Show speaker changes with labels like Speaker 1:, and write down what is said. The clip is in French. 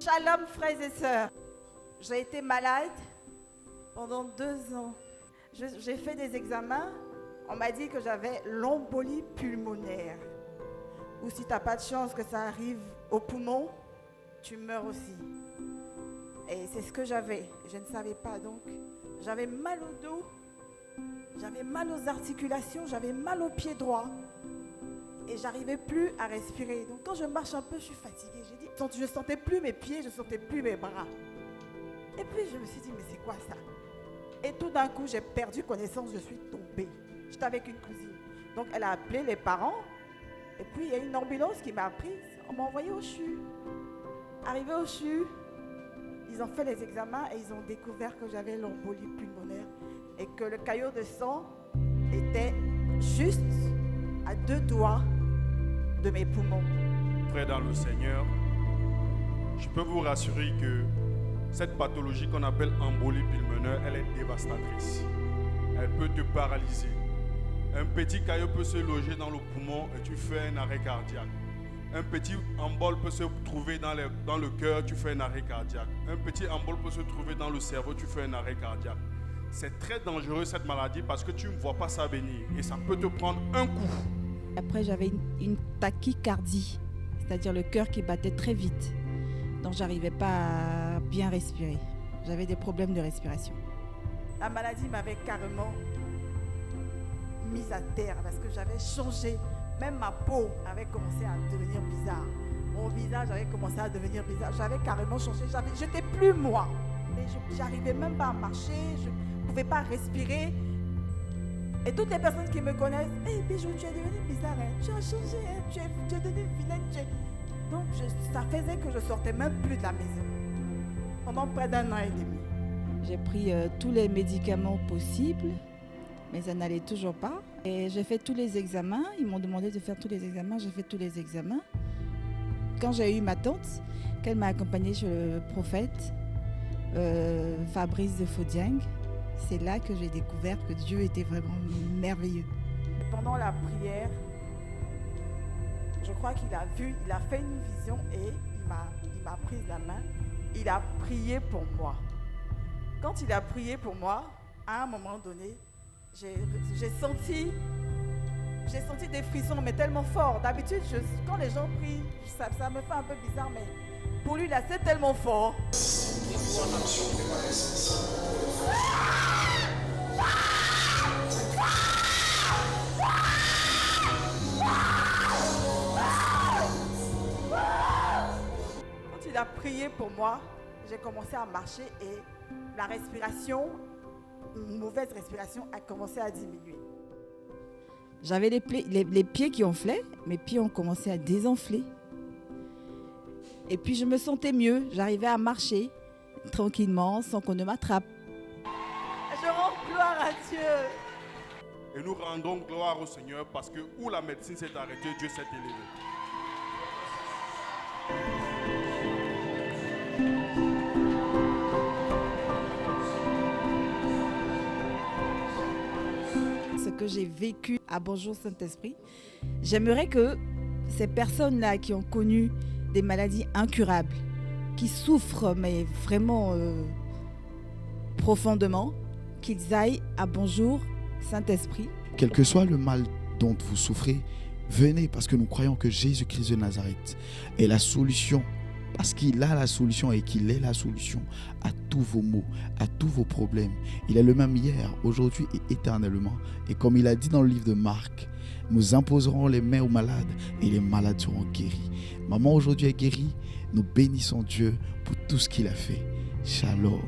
Speaker 1: Shalom frères et sœurs. J'ai été malade pendant 2 ans. J'ai fait des examens. On m'a dit que j'avais l'embolie pulmonaire. Ou si tu n'as pas de chance que ça arrive au poumon, tu meurs aussi. Et c'est ce que j'avais. Je ne savais pas donc. J'avais mal au dos. J'avais mal aux articulations. J'avais mal au pied droit. Et j'arrivais plus à respirer. Donc quand je marche un peu, je suis fatiguée. J'ai dit, je sentais plus mes pieds, je sentais plus mes bras. Et puis je me suis dit, mais c'est quoi ça? Et tout d'un coup, j'ai perdu connaissance, je suis tombée. J'étais avec une cousine. Donc elle a appelé les parents. Et puis il y a une ambulance qui m'a prise. On m'a envoyée au CHU. Arrivée au CHU, ils ont fait les examens et ils ont découvert que j'avais l'embolie pulmonaire. Et que le caillot de sang était juste à 2 doigts de mes poumons.
Speaker 2: Frère dans le Seigneur, je peux vous rassurer que cette pathologie qu'on appelle embolie pulmonaire, elle est dévastatrice. Elle peut te paralyser. Un petit caillot peut se loger dans le poumon et tu fais un arrêt cardiaque. Un petit embole peut se trouver dans le cœur, tu fais un arrêt cardiaque. Un petit embole peut se trouver dans le cerveau, tu fais un arrêt cardiaque. C'est très dangereux cette maladie parce que tu ne vois pas ça venir et ça peut te prendre un coup.
Speaker 3: Après, j'avais une tachycardie, c'est-à-dire le cœur qui battait très vite. Donc, j'arrivais pas à bien respirer. J'avais des problèmes de respiration.
Speaker 1: La maladie m'avait carrément mise à terre parce que j'avais changé. Même ma peau avait commencé à devenir bizarre. Mon visage avait commencé à devenir bizarre. J'avais carrément changé. J'étais plus moi. Mais j'arrivais même pas à marcher. Je ne pouvais pas respirer. Et toutes les personnes qui me connaissent, hey, Bijou, tu es devenue bizarre, hein. Tu as changé, hein. tu es devenue vilaine. Donc ça faisait que je sortais même plus de la maison. Pendant près d'1 an et demi.
Speaker 3: J'ai pris tous les médicaments possibles, mais ça n'allait toujours pas. Et j'ai fait tous les examens. Ils m'ont demandé de faire tous les examens. J'ai fait tous les examens. Quand j'ai eu ma tante, qu'elle m'a accompagnée chez le prophète Fabrice de Fodieng, c'est là que j'ai découvert que Dieu était vraiment merveilleux.
Speaker 1: Pendant la prière, je crois qu'il a vu, il a fait une vision et il m'a prise la main. Il a prié pour moi. Quand il a prié pour moi, à un moment donné, j'ai senti des frissons, mais tellement forts. D'habitude, quand les gens prient, ça me fait un peu bizarre, mais pour lui, là, c'est tellement fort. Quand il a prié pour moi, j'ai commencé à marcher et la respiration, une mauvaise respiration, a commencé à diminuer.
Speaker 3: J'avais les pieds qui enflaient, mes pieds ont commencé à désenfler. Et puis je me sentais mieux, j'arrivais à marcher tranquillement sans qu'on ne m'attrape.
Speaker 1: Je rends gloire à Dieu.
Speaker 2: Et nous rendons gloire au Seigneur parce que où la médecine s'est arrêtée, Dieu s'est élevé.
Speaker 3: Ce que j'ai vécu à Bonjour Saint-Esprit, j'aimerais que ces personnes-là qui ont connu des maladies incurables, qui souffrent mais vraiment profondément, qu'ils aillent à Bonjour Saint-Esprit.
Speaker 4: Quel que soit le mal dont vous souffrez, venez parce que nous croyons que Jésus-Christ de Nazareth est la solution, parce qu'il a la solution et qu'il est la solution à tous vos maux, à tous vos problèmes. Il est le même hier, aujourd'hui et éternellement. Et comme il a dit dans le livre de Marc, nous imposerons les mains aux malades et les malades seront guéris. Maman aujourd'hui est guérie. Nous bénissons Dieu pour tout ce qu'il a fait. Shalom.